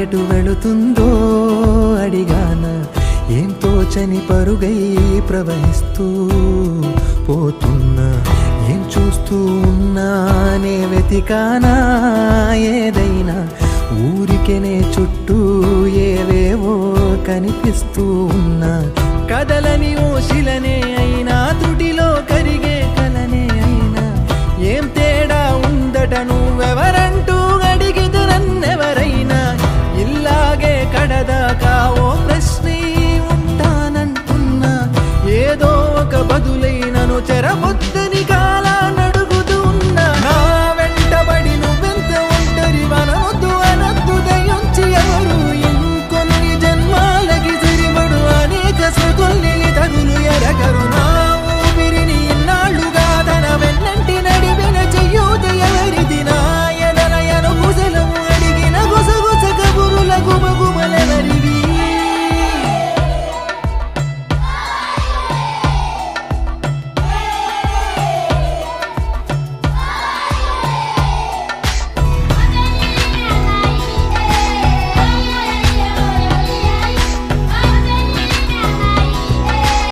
ఎటు వెళుతుందో అడిగాన, ఏం తోచని పరుగై ప్రవహిస్తూ పోతున్నా. ఏం చూస్తూ ఉన్నానే వెతికానా ఏదైనా, ఊరికెనే చుట్టూ ఏవేవో కనిపిస్తూ ఉన్నా. కదలని ఓశిలనే అయినా, త్రుటిలో కరిగే కలనే అయినా, ఏం తేడా ఉందట నువ్వెవరంటూ అడిగిదు నన్నెవరైనా. ఇల్లాగే కడదాకా ఓ ప్రశ్నే